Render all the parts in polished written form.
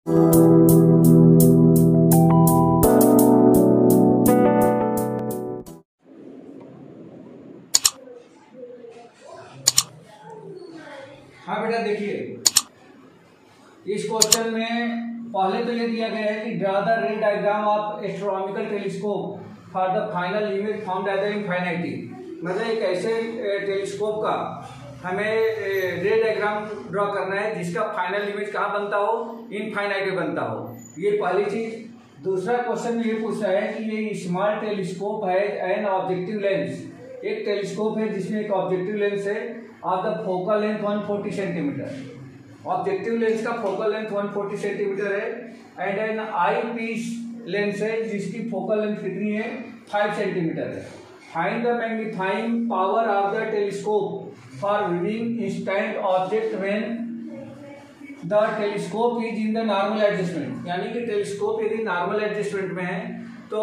हाँ बेटा देखिए, इस क्वेश्चन में पहले तो ये दिया गया है कि draw the ray diagram of astronomical telescope for the final image formed at the infinity. मतलब एक ऐसे टेलीस्कोप का हमें रे डायग्राम ड्रॉ करना है जिसका फाइनल इमेज कहाँ बनता हो, इनफाइनाइट में बनता हो। ये पहली चीज। दूसरा क्वेश्चन ये पूछ रहा है कि ये स्मॉल टेलीस्कोप है एन ऑब्जेक्टिव लेंस। एक टेलीस्कोप है जिसमें एक ऑब्जेक्टिव लेंस है of the focal length 140 centimetre. Objective lens का फोकल लेंथ 140 सेंटीमीटर है and an eyepiece lens है जिसकी फोकल लेंथ कितनी है, 5 सेंटीमीटर है। Find the magnifying power of the telescope for viewing instant object when the telescope is in the normal adjustment. यानी कि telescope यदि normal adjustment में है तो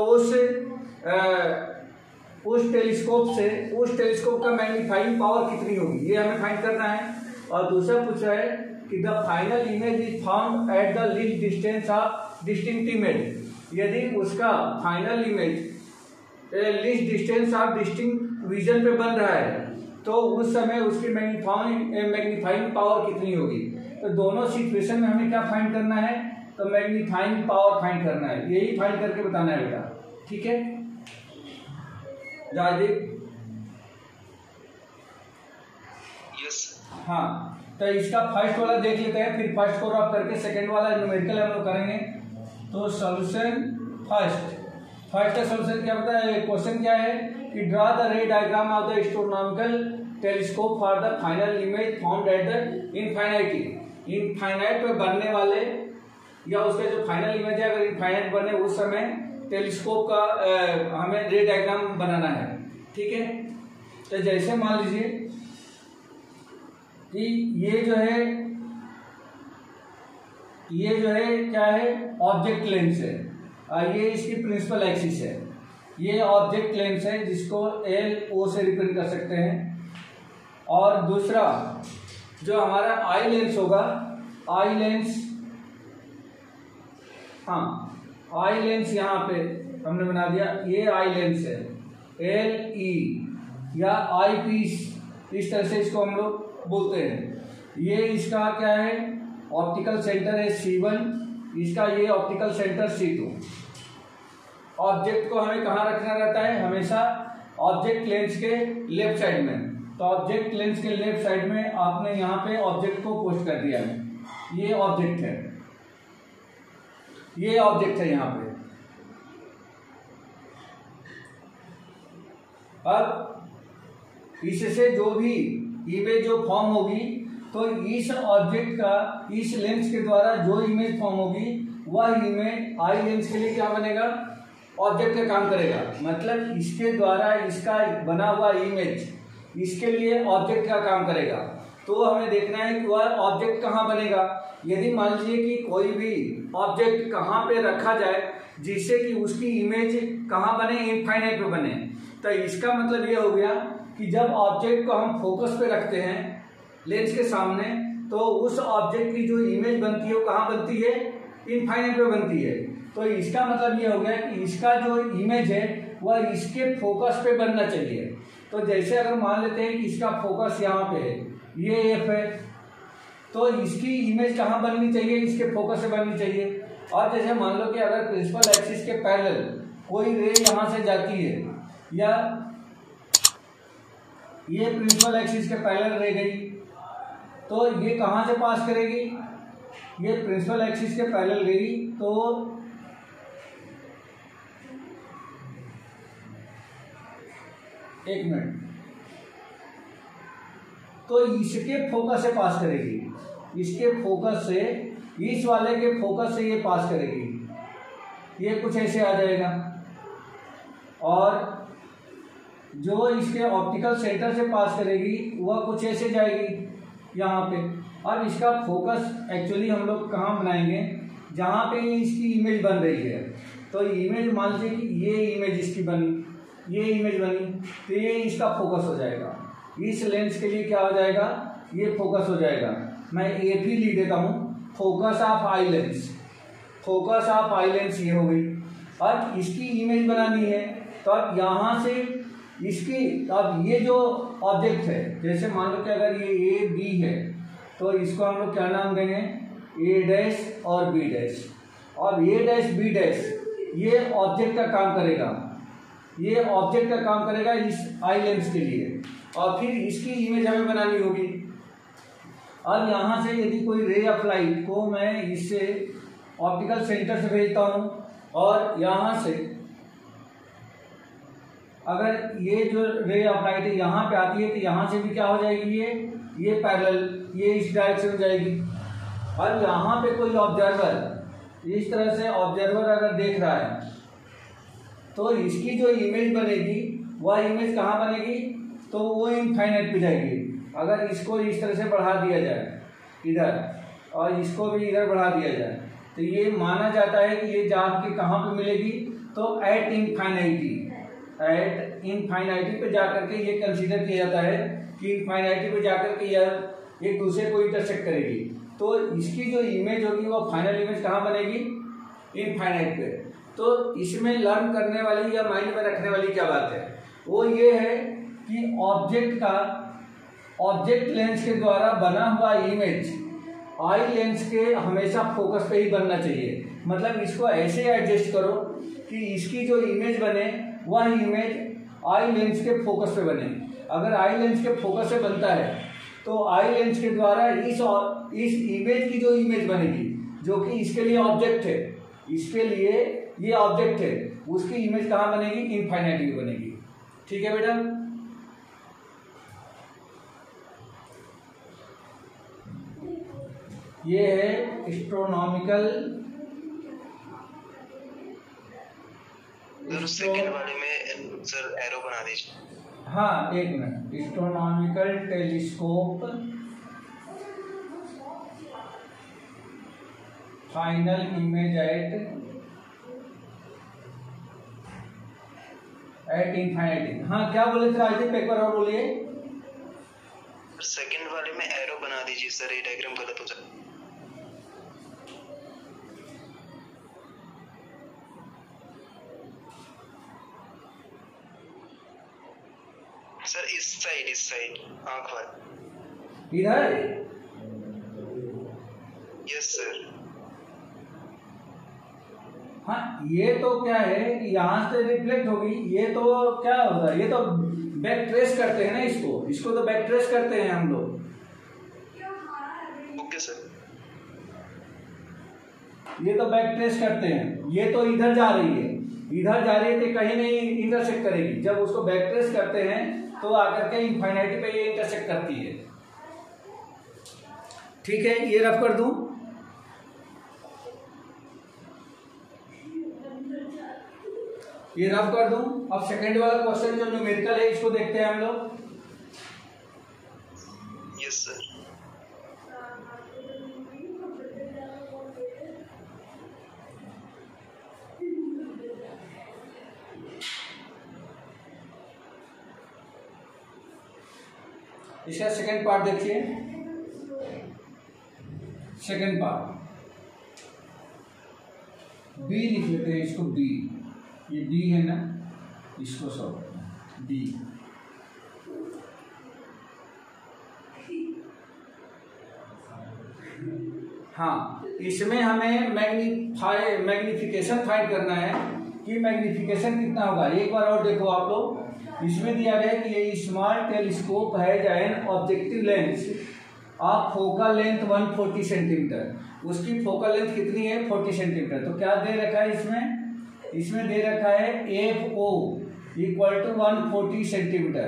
उस टेलीस्कोप का मैग्नीफाइंग पावर कितनी होगी, ये हमें फाइंड करना है। और दूसरा पूछ रहा है कि the final image is formed at the least distance of distinct image. यदि उसका final image least distance of distinct vision पे बन रहा है तो उस समय उसकी मैग्नीफाइंग पावर कितनी होगी। तो दोनों सिचुएशन में हमें क्या फाइंड करना है, तो मैग्नीफाइंग पावर फाइंड करना है। यही फाइंड करके बताना है बेटा, ठीक है। यस। हाँ, तो इसका फर्स्ट वाला देख लेते हैं, फिर फर्स्ट को रॉप करके सेकंड वाला न्यूमेरिकल हम लोग करेंगे। तो सॉल्यूशन फर्स्ट का सॉल्यूशन क्या बता है, क्वेश्चन क्या है कि draw the ray diagram of the astronomical telescope for the final image formed at the infinity. Infinite पे बनने वाले या उसका जो फाइनल इमेज है अगर इनफाइनाइट बने उस समय टेलीस्कोप का हमें रे डायग्राम बनाना है, ठीक है। तो जैसे मान लीजिए कि ये जो है क्या है, ऑब्जेक्ट लेंस है। ये इसकी प्रिंसिपल एक्सिस है। ये ऑब्जेक्ट लेंस है जिसको LO से रिप्रेजेंट कर सकते हैं। और दूसरा जो हमारा आई लेंस होगा, आई लेंस यहाँ पे हमने बना दिया, ये आई लेंस है LE या आई पीस, इस तरह से इसको हम लोग बोलते हैं। ये इसका क्या है, ऑप्टिकल सेंटर है C1, इसका ये ऑप्टिकल सेंटर C2। ऑब्जेक्ट को हमें कहाँ रखना रहता है, हमेशा ऑब्जेक्ट लेंस के लेफ्ट साइड में। तो ऑब्जेक्ट लेंस के लेफ्ट साइड में आपने यहाँ पे ऑब्जेक्ट को पोस्ट कर दिया है। ये ऑब्जेक्ट है यहाँ पे। अब इससे जो भी इमेज जो फॉर्म होगी तो इस ऑब्जेक्ट का इस लेंस के द्वारा जो इमेज फॉर्म होगी वह इमेज आई लेंस के लिए क्या बनेगा, ऑब्जेक्ट का काम करेगा। मतलब इसके द्वारा इसका बना हुआ इमेज इसके लिए ऑब्जेक्ट का काम करेगा। तो हमें देखना है कि वह ऑब्जेक्ट कहाँ बनेगा। यदि मान लीजिए कि कोई भी ऑब्जेक्ट कहाँ पे रखा जाए जिससे कि उसकी इमेज कहाँ बने, इनफाइनाइट पे बने, तो इसका मतलब ये हो गया कि जब ऑब्जेक्ट को हम फोकस पे रखते हैं लेंस के सामने तो उस ऑब्जेक्ट की जो इमेज बनती है वो कहाँ बनती है, इनफाइनाइट पे बनती है। तो इसका मतलब ये हो गया कि इसका जो इमेज है वह इसके फोकस पे बनना चाहिए। तो जैसे अगर मान लेते हैं कि इसका फोकस यहाँ पे है, ये F है, तो इसकी इमेज कहाँ बननी चाहिए, इसके फोकस से बननी चाहिए। और जैसे मान लो कि अगर प्रिंसिपल एक्सिस के पैरेलल कोई रे यहाँ से जाती है या ये प्रिंसिपल एक्सिस के पैरेलल रे गई तो ये कहाँ से पास करेगी, ये प्रिंसिपल एक्सिस के पैरेलल गई तो एक मिनट, तो इसके फोकस से पास करेगी, इसके फोकस से, इस वाले के फोकस से ये पास करेगी। ये कुछ ऐसे आ जाएगा। और जो इसके ऑप्टिकल सेंटर से पास करेगी वह कुछ ऐसे जाएगी यहाँ पे। अब इसका फोकस एक्चुअली हम लोग कहाँ बनाएंगे, जहाँ पे इसकी इमेज बन रही है। तो इमेज मान लीजिए कि ये इमेज इसकी बनी, ये इमेज बनी, तो ये इसका फोकस हो जाएगा। इस लेंस के लिए क्या हो जाएगा, ये फोकस हो जाएगा। मैं AP लिख देता हूँ, focus of eye lens. Focus of eye lens ये हो गई। अब इसकी इमेज बनानी है तो अब यहाँ से इसकी, अब ये जो ऑब्जेक्ट है, जैसे मान लो कि अगर ये ए बी है तो इसको हम लोग क्या नाम देंगे, ए डैश और बी डैश। और ए डैश बी डैश ये ऑब्जेक्ट का काम करेगा, ये ऑब्जेक्ट का काम करेगा इस आई लेंस के लिए, और फिर इसकी इमेज हमें बनानी होगी। अब यहाँ से यदि कोई रे ऑफ लाइट को मैं इससे ऑप्टिकल सेंटर से भेजता हूँ और यहाँ से अगर ये जो रे ऑफ लाइट है यहाँ पे आती है तो यहाँ से भी क्या हो जाएगी, ये पैरेलल, ये इस डायरेक्शन में जाएगी। अब यहाँ पे कोई ऑब्जर्वर इस तरह से ऑब्जर्वर अगर देख रहा है तो इसकी जो इमेज बनेगी वह इमेज कहाँ बनेगी, तो वो इनफाइनाइट पे जाएगी। अगर इसको इस तरह से बढ़ा दिया जाए इधर और इसको भी इधर बढ़ा दिया जाए तो ये माना जाता है कि ये जान के कहाँ पे मिलेगी, तो एट इनफाइनाइटी पे जाकर के ये कंसीडर किया जाता है कि इनफाइनाइटी पे जाकर के यह एक दूसरे को इंटरसेक्ट करेगी। तो इसकी जो इमेज होगी वो फाइनल इमेज कहाँ बनेगी, इनफाइनाइट पे। तो इसमें लर्न करने वाली या माइंड में रखने वाली क्या बात है, वो ये है कि ऑब्जेक्ट लेंस के द्वारा बना हुआ इमेज आई लेंस के हमेशा फोकस पे ही बनना चाहिए। मतलब इसको ऐसे एडजस्ट करो कि इसकी जो इमेज बने वह इमेज आई लेंस के फोकस पे बने। अगर आई लेंस के फोकस से बनता है तो आई लेंस के द्वारा इस इमेज की जो इमेज बनेगी, जो कि इसके लिए ऑब्जेक्ट है, इसके लिए ये ऑब्जेक्ट है, उसकी इमेज कहाँ बनेगी, इनफाइनाइटी में बनेगी। ठीक है बेटा। ये है एस्ट्रोनॉमिकल, सेकंड वाले में सर एरो बना दीजिए। हाँ एक minute, astronomical telescope final image at infinity. हाँ क्या बोले थे राजदीप, एक बार और बोलिए। सेकंड वाले में एरो बना दीजिए सर, ये डायग्राम गलत हो जाए। सर इस साइड आंख वाले इधर। Yes sir. हाँ ये तो क्या है कि यहाँ से रिफ्लेक्ट होगी, ये तो क्या होता है, ये तो बैक ट्रेस करते हैं ना, इसको तो बैक ट्रेस करते हैं हम लोग। Okay sir. ये तो बैक ट्रेस करते हैं, ये तो इधर जा रही है, तो कहीं नहीं इंटरसेक्ट करेगी। जब उसको बैक ट्रेस करते हैं तो आकर के इनफाइनाइटी पे ये इंटरसेक्ट करती है। ठीक है, ये रफ कर दूं। ये रफ कर दूं। अब सेकंड वाला क्वेश्चन जो न्यूमेरिकल है इसको देखते हैं हम लोग। Yes sir. इसका सेकंड पार्ट देखिए। सेकंड पार्ट बी लिख लेते हैं इसको, बी, ये डी है ना, इसको सब डी। हाँ इसमें हमें मैग्निफिकेशन फाइंड करना है कि मैग्निफिकेशन कितना होगा। एक बार और देखो आप लोग, इसमें दिया गया है कि ये स्मॉल टेलीस्कोप है an objective lens of focal length 140 centimetre. उसकी फोकल लेंथ कितनी है, 40 सेंटीमीटर। तो क्या दे रखा है इसमें दे रखा है FO equal to 140 centimetre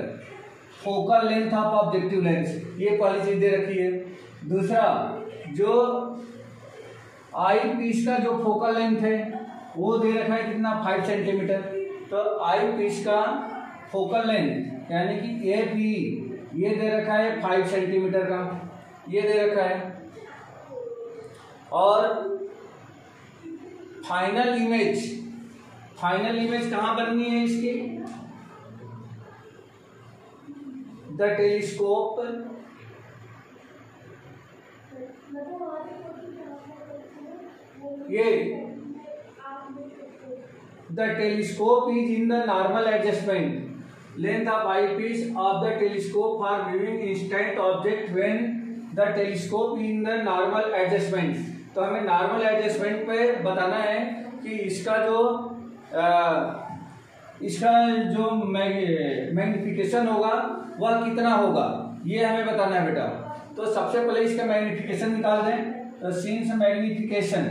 focal length of objective lens. ये पहली चीज दे रखी है। दूसरा, जो आई पीस का जो फोकल लेंथ है वो दे रखा है कितना, 5 सेंटीमीटर। तो आई पीस का फोकल लेंथ यानी कि AP ये दे रखा है 5 सेंटीमीटर का, ये दे रखा है। और फाइनल इमेज कहाँ बननी है इसकी, द टेलीस्कोप ये the telescope is in the normal adjustment length of eyepiece of the telescope for viewing instant object when the telescope in the normal adjustment. तो हमें नॉर्मल एडजस्टमेंट पे बताना है कि इसका जो मैग्निफिकेशन होगा वह कितना होगा, ये हमें बताना है बेटा। तो सबसे पहले इसका मैग्निफिकेशन निकाल दें। तो since magnification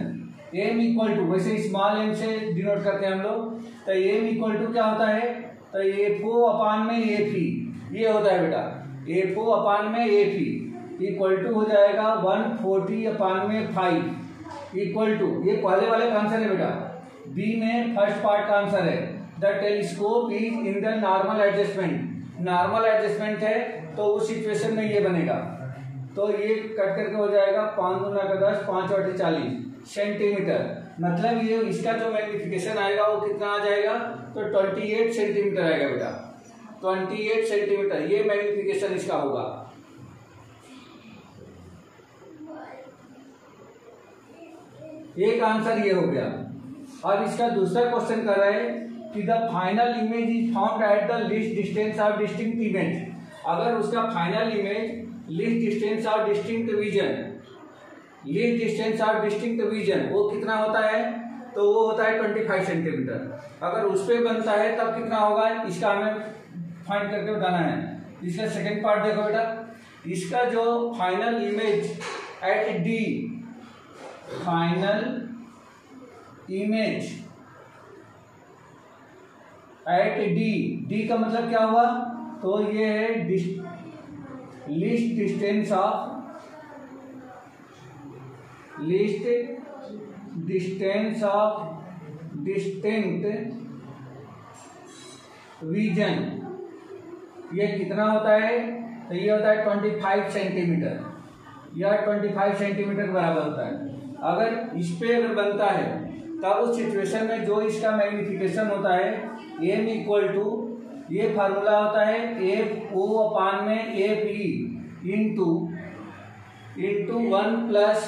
M equal to, वैसे स्मॉल एम से डिनोट करते हैं हम लोग, तो एम इक्वल टू क्या होता है, तो एफओ अपान में एफी, ये होता है बेटा। एफओ अपान में एफी इक्वल टू हो जाएगा 140 अपान में 5 इक्वल टू, ये पहले वाले का आंसर है बेटा, बी में फर्स्ट पार्ट का आंसर है। The telescope is in the normal adjustment, normal adjustment है तो उस सिचुएशन में ये बनेगा। तो ये कट करके हो जाएगा 5 गुना का 10, 5 और 40 सेंटीमीटर। मतलब ये इसका जो मैग्निफिकेशन आएगा वो कितना आ जाएगा, तो 28 सेंटीमीटर आएगा बेटा, 28 सेंटीमीटर ये मैग्निफिकेशन इसका होगा। एक आंसर ये हो गया। अब इसका दूसरा क्वेश्चन कर रहे हैं कि the final image is found at the least distance of distinct image. अगर उसका final image least distance of distinct vision, least distance of distinct vision वो कितना होता है, तो वो होता है 25 सेंटीमीटर। अगर उस पर बनता है तब कितना होगा, इसका हमें फाइंड करके बताना है। इसका सेकेंड पार्ट देखो बेटा, इसका जो final image eight D, final image eight D, D का मतलब क्या हुआ, तो ये है least distance of, least distance of distinct vision, ये कितना होता है, तो ये होता है 25 सेंटीमीटर, यह 25 सेंटीमीटर बराबर होता है। अगर इस पे अगर बनता है तब उस सिचुएशन में जो इसका मैग्निफिकेशन होता है एम इक्वल टू, ये फार्मूला होता है एफ ओ अपान में एफ ई इंटू 1 प्लस,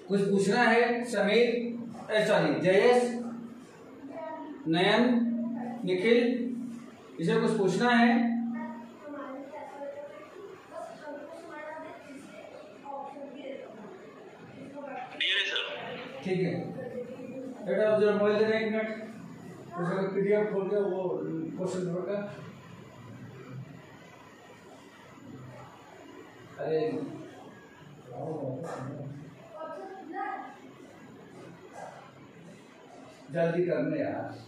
कुछ पूछना है समीर, सॉरी जयेश, नयन, निखिल, इसे कुछ पूछना है। ठीक है बेटा, अब जरा मोबाइल दे रहे 1 मिनट, उसका पीडीएफ खोल के वो क्वेश्चन पेपर का, अरे जल्दी करने यार।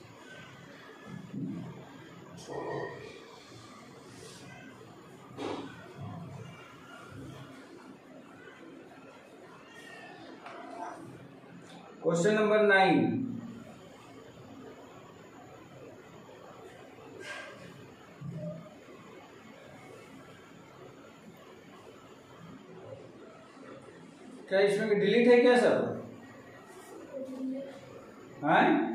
क्वेश्चन नंबर 9, क्या इसमें डिलीट है क्या सब, हैं?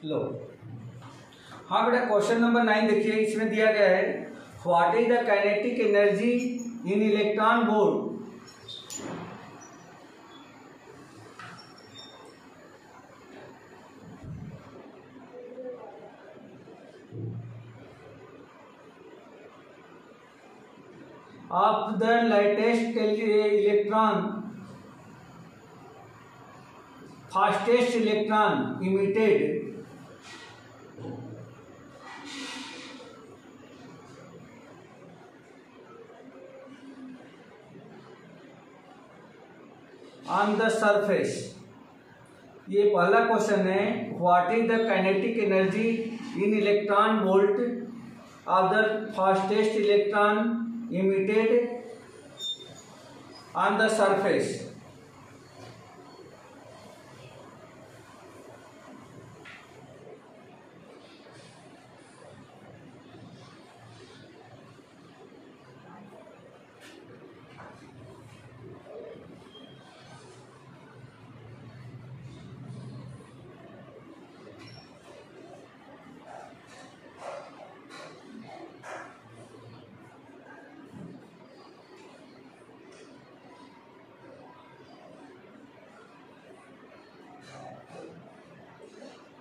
लो, हाँ बेटा क्वेश्चन नंबर 9 देखिए, इसमें दिया गया है what is the kinetic energy in electron volt of the latest electron, fastest electron emitted on the surface। ये पहला क्वेश्चन है, what is the kinetic energy in electron volt of the fastest electron emitted on the surface।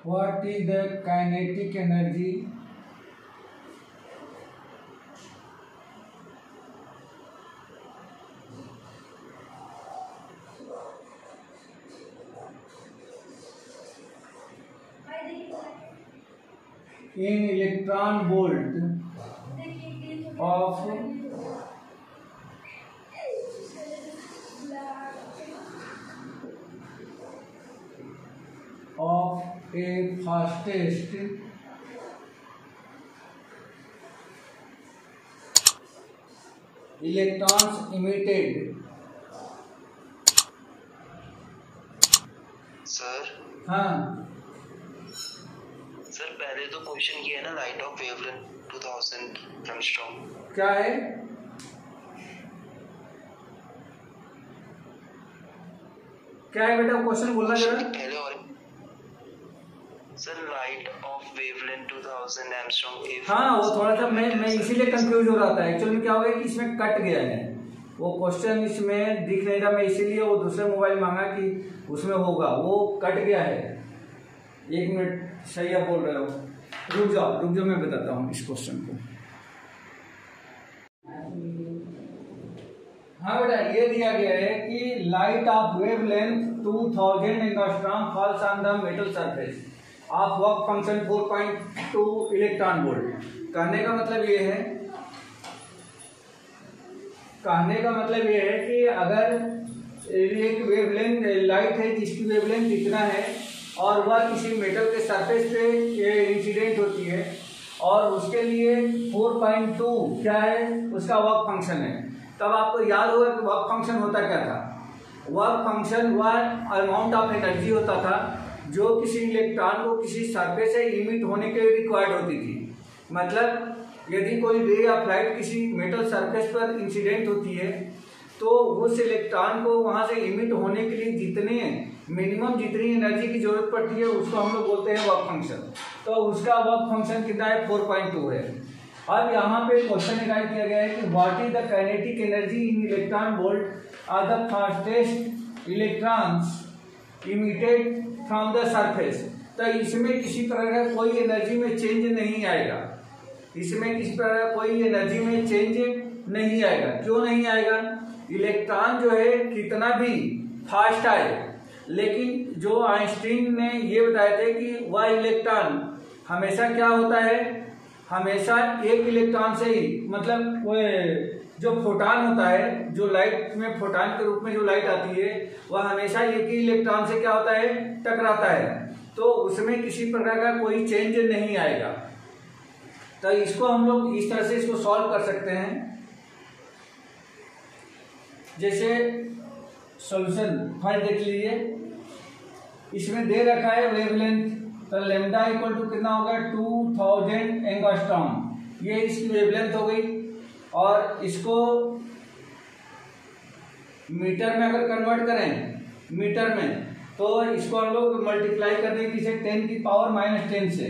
What is the kinetic energy in electron volt of a fastest electrons emitted. Sir हाँ sir पहले तो question किया है ना, light of wavelength 2000 angstrom. क्या है? क्या है बेटा क्वेश्चन बोलना जरा। पहले और sir light of wavelength 2000 angstrom. हाँ वो थोड़ा सा मैं इसीलिए कंफ्यूज हो रहा था। एक्चुअली क्या हो गया कि इसमें कट गया है वो क्वेश्चन, इसमें दिख नहीं रहा। मैं इसीलिए वो दूसरे मोबाइल मांगा कि उसमें होगा, वो कट गया है। एक मिनट, सही आप बोल रहे हो, रुक जाओ मैं बताता हूँ इस क्वेश्चन को। हाँ बेटा ये दिया गया है कि light of wavelength 2000 angstrom falls on the metal surface of work function 4.2 electron volt. कहने का मतलब ये है कि अगर एक वेवलेंथ लाइट है जिसकी वेवलेंथ इतना है और वह किसी मेटल के सरफेस पे इंसिडेंट होती है और उसके लिए 4.2 क्या है उसका वर्क फंक्शन है, तब आपको याद होगा कि वर्क फंक्शन होता क्या था। वर्क फंक्शन वह अमाउंट ऑफ एनर्जी होता था जो किसी इलेक्ट्रॉन को किसी सरफेस से इमिट होने के लिए रिक्वायर्ड होती थी। मतलब यदि कोई रे ऑफ लाइट किसी मेटल सरफेस पर इंसिडेंट होती है तो उस इलेक्ट्रॉन को वहां से इमिट होने के लिए जितनी एनर्जी की जरूरत पड़ती है उसको हम लोग बोलते हैं वर्क फंक्शन। तो उसका वर्क फंक्शन कितना है? 4.2 है। अब यहाँ पे क्वेश्चन डिराइव किया गया है कि what is the kinetic energy in electron volt are the fastest electrons emitted from the surface. तो इसमें किसी प्रकार का कोई एनर्जी में चेंज नहीं आएगा, नहीं आएगा। क्यों नहीं आएगा? इलेक्ट्रॉन जो है कितना भी फास्ट आए, लेकिन जो आइंस्टीन ने ये बताए थे कि वह इलेक्ट्रॉन हमेशा क्या होता है, हमेशा एक इलेक्ट्रॉन से ही, मतलब वो जो फोटॉन होता है, जो लाइट में फोटॉन के रूप में जो लाइट आती है वह हमेशा एक ही इलेक्ट्रॉन से क्या होता है, टकराता है। तो उसमें किसी प्रकार का कोई चेंज नहीं आएगा। तो इसको हम लोग इस तरह से इसको सॉल्व कर सकते हैं। जैसे सॉल्यूशन फाइल देख लीजिए, इसमें दे रखा है वेवलेंथ, तो लेमडा इक्वल टू कितना होगा 2000 एंगस्ट्रॉम। ये इसकी वेवलेंथ हो गई और इसको मीटर में अगर कन्वर्ट करें मीटर में तो इसको हम लोग मल्टीप्लाई कर देंगे किसे 10 की पावर -10 से।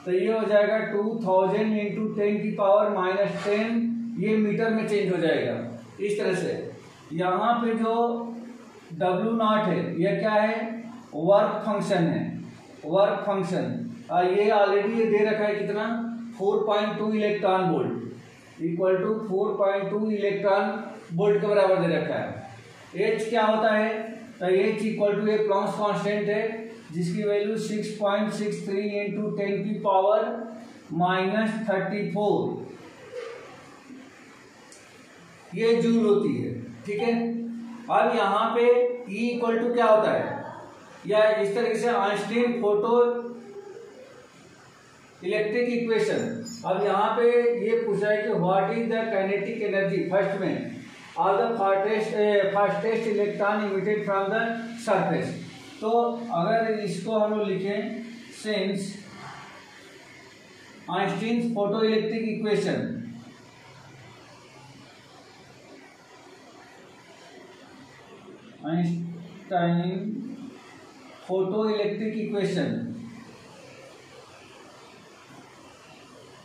तो ये हो जाएगा 2000 इंटू 10 की पावर -10, ये मीटर में चेंज हो जाएगा इस तरह से। यहाँ पे जो W0 है यह क्या है, वर्क फंक्शन है, वर्क फंक्शन। ये ऑलरेडी ये दे रखा है कितना 4.2 electron volt equal to 4.2 electron volt के बराबर दे रखा है। H क्या होता है, तो H इक्वल टू एक प्लॉन्क्स कांस्टेंट है जिसकी वैल्यू 6.63 इंटू 10 की पावर -34 ये जूल होती है। ठीक है, अब यहाँ पे E इक्वल टू क्या होता है, या इस तरीके से आइंस्टीन फोटो इलेक्ट्रिक इक्वेशन। अब यहाँ पे ये पूछा है कि what is the kinetic energy first में are the fastest electron emitted from the surface. तो अगर इसको हम लोग लिखें since Einstein photoelectric equation, Einstein photoelectric equation,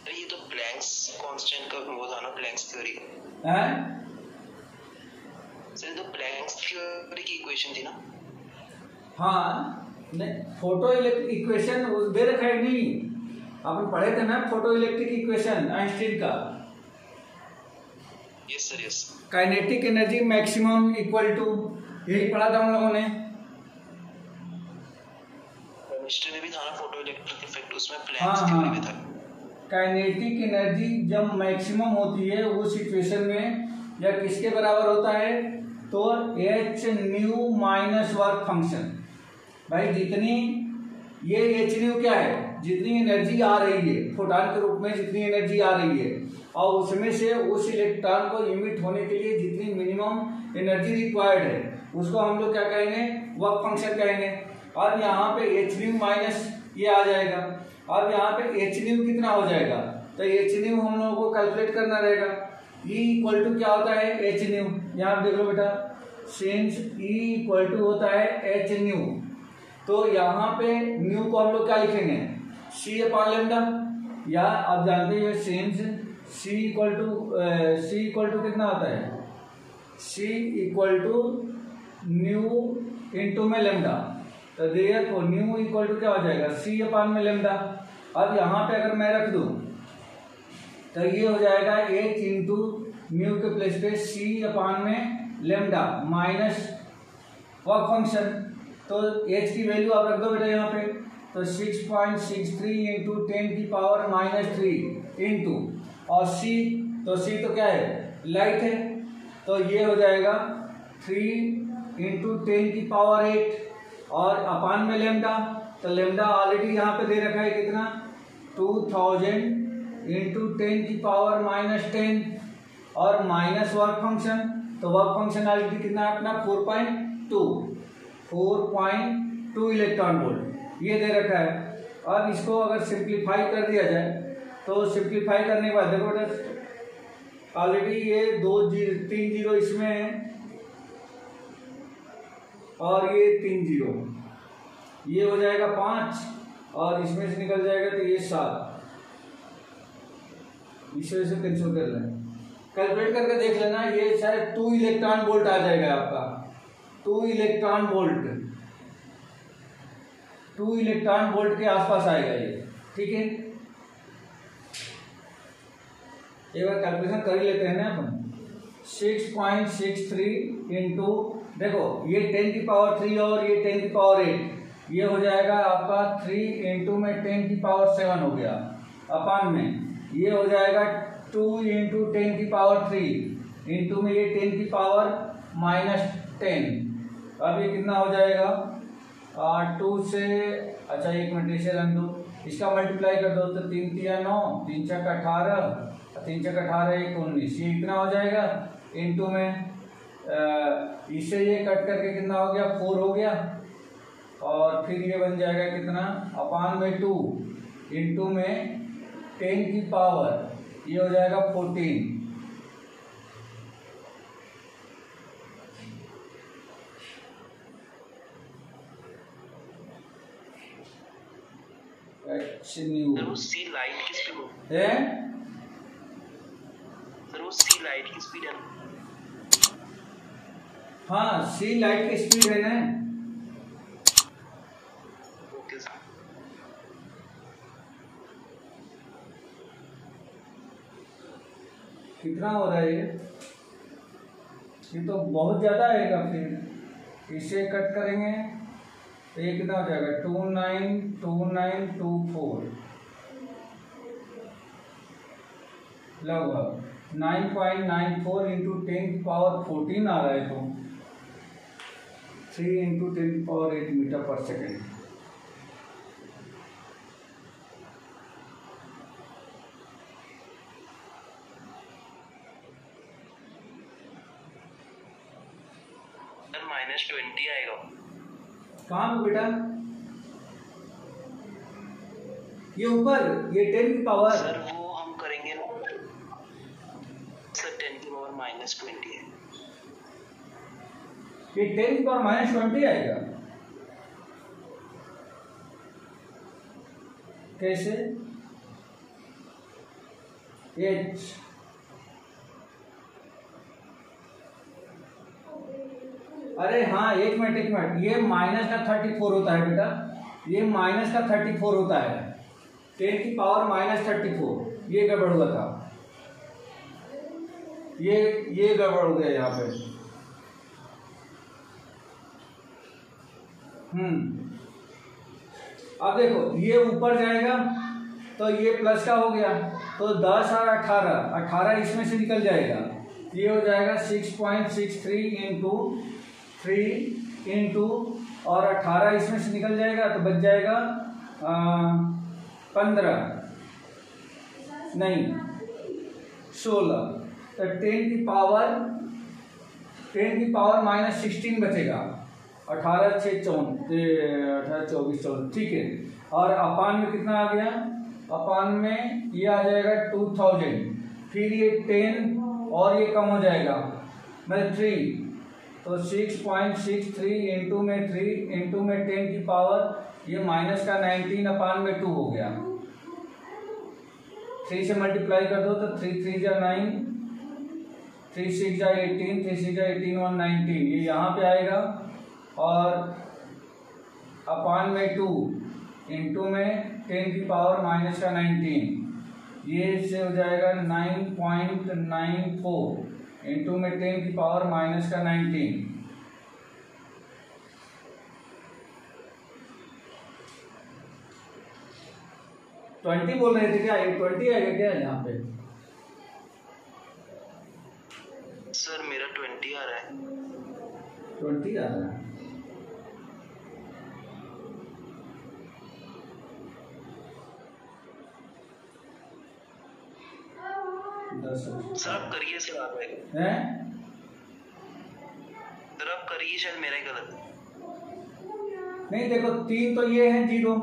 तो ये तो प्लैंक्स कांस्टेंट का वो था ना, प्लैंक्स थ्योरी है सर, तो प्लैंक्स थ्योरी की इक्वेशन थी ना। हाँ नहीं, फोटो इलेक्ट्रिक इक्वेशन दे रखा है नहीं, अपन पढ़े थे ना फोटो इलेक्ट्रिक इक्वेशन आइंस्टीन का। Yes sir yes. Kinetic energy maximum equal to, यही पढ़ा था हम लोगों ने। केमिस्ट्री में भी था ना फोटो इलेक्ट्रिक इफेक्ट, उसमें हाँ प्लैंक्स थ्योरी में था। काइनेटिक एनर्जी जब मैक्सिमम होती है उस सिचुएशन में या किसके बराबर होता है, तो H new minus work function. भाई जितनी ये एच न्यू क्या है, जितनी एनर्जी आ रही है फोटॉन के रूप में, जितनी एनर्जी आ रही है और उसमें से उस इलेक्ट्रॉन को इमिट होने के लिए जितनी मिनिमम एनर्जी रिक्वायर्ड है उसको हम लोग क्या कहेंगे, वर्क फंक्शन कहेंगे। और यहाँ पे एच न्यू माइनस ये आ जाएगा। अब यहाँ पे एच न्यू कितना हो जाएगा, तो एच न्यू हम लोगों को कैलकुलेट करना रहेगा। E इक्वल टू क्या होता है, एच न्यू। यहाँ देख लो बेटा, सिंस E इक्वल टू होता है एच न्यू, तो यहाँ पे न्यू को हम लोग क्या लिखेंगे, C अपॉन लेम्डा। या आप जानते हैं सिंस C इक्वल टू कितना होता है, C equal to nu into में लेम्डा, तो देयरफॉर न्यू इक्वल टू क्या हो जाएगा, C अपॉन में लेम्डा। अब यहाँ पे अगर मैं रख दूं तो ये हो जाएगा एच इंटू न्यू के प्लेस पे C अपॉन में लेम्डा माइनस वर्क फंक्शन। तो H की वैल्यू आप रख दो बेटा यहाँ पे, तो 6.63 इंटू 10 की पावर -3 इंटू और C, तो C तो क्या है, लाइट है, तो ये हो जाएगा 3 इंटू 10 की पावर 8 और अपान में लेम्डा, तो लेम्डा ऑलरेडी यहाँ पे दे रखा है कितना, 2000 इंटू 10 की पावर -10 और माइनस वर्क फंक्शन, तो वर्क फंक्शन ऑलरेडी कितना है अपना 4.2 इलेक्ट्रॉन वोल्ट ये दे रखा है। अब इसको अगर सिंप्लीफाई कर दिया जाए तो सिंप्लीफाई करने के बाद देखो बेटा ऑलरेडी ये 3 जीरो इसमें है और ये 3 जीरो, ये हो जाएगा 5 और इसमें से निकल जाएगा तो ये 7, इस वजह से कैंसिल कर लें, कैलकुलेट करके देख लेना, ये शायद 2 इलेक्ट्रॉन वोल्ट आ जाएगा आपका, 2 इलेक्ट्रॉन वोल्ट, 2 इलेक्ट्रॉन वोल्ट के आसपास आएगा ये, ठीक है। एक बार कैलकुलेशन कर ही लेते हैं ना अपन, 6.63 इंटू, देखो ये 10 की पावर 3 और ये 10 की पावर 8, ये हो जाएगा आपका 3 इंटू में 10 की पावर 7 हो गया, अपान में ये हो जाएगा 2 इंटू 10 की पावर 3 इंटू में ये 10 की पावर -10, अब ये कितना हो जाएगा 2 से, अच्छा एक मिनट इसे रख दो, इसका मल्टीप्लाई कर दो तो 3 तिया 9, 3 छक 18, 3 छक 18 1 19, ये इतना हो जाएगा इंटू में इससे ये कट करके कितना हो गया 4 हो गया और फिर ये बन जाएगा कितना अपान में 2 इंटू में 10 की पावर ये हो जाएगा 14, सर वो सी लाइट की स्पीड है, सर वो सी लाइट की स्पीड है। हाँ सी लाइट की स्पीड है ना, ओके सर। कितना हो रहा है ये तो बहुत ज्यादा आएगा, फिर इसे कट करेंगे तो ये कितना हो जाएगा 292924 लगभग 9.94 इंटू 10 की पावर 14 आ रहा है, तो 3 इंटू 10 की पावर 8 मीटर पर सेकेंड। -20 आएगा कहाँ पे बेटा, ये ऊपर ये 10 की पावर, सर वो हम करेंगे ना सर, 10 की पावर -20 है, ये 10 की पावर -20 आएगा, कैसे, अरे हाँ, एक मिनट, ये माइनस का 34 होता है बेटा, ये माइनस का 34 होता है, 10 की पावर माइनस 34, ये गड़बड़ हुआ था, ये गड़बड़ हो गया यहाँ पे। अब देखो ये ऊपर जाएगा तो ये प्लस का हो गया, तो 10 और 18 इसमें से निकल जाएगा, ये हो जाएगा 6.63 इंटू 3 इंटू और 18 इसमें से निकल जाएगा तो बच जाएगा 15 नहीं 16, तो 10 की पावर माइनस 16 बचेगा, 18 6 24 ठीक है। और अपान में कितना आ गया, अपान में ये आ जाएगा 2000, फिर ये 10 और ये कम हो जाएगा मतलब 3, तो 6.63 इंटू में 3 इंटू में 10 की पावर ये माइनस का 19 अपान में 2 हो गया, 3 से मल्टीप्लाई कर दो तो 3 3 जा 9, 3 6 जा 18, 3 6 जा 18 और 19, ये यहाँ पे आएगा, और अपान में 2 इंटू में 10 की पावर माइनस का 19, ये से हो जाएगा 9.94 इंटू में 10 की पावर माइनस का 19, ट्वेंटी बोल रहे थे क्या, 20 आएगा क्या यहाँ पे? सर मेरा 20 आ रहा है। 20 आ रहा है, सर आप करिए, सर आप हैं? सर आप करिए, शायद मेरा ही गलत है। नहीं देखो 3 तो ये है 0,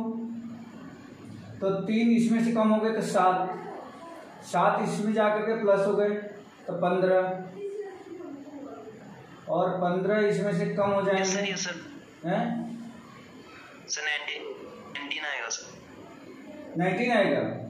तो 3 इसमें से कम हो गए तो 7 इसमें जाकर के प्लस हो गए तो 15, और 15 इसमें से कम हो जाएंगे सर, ये सर हैं? सर 19 आएगा सर, 19 आएगा।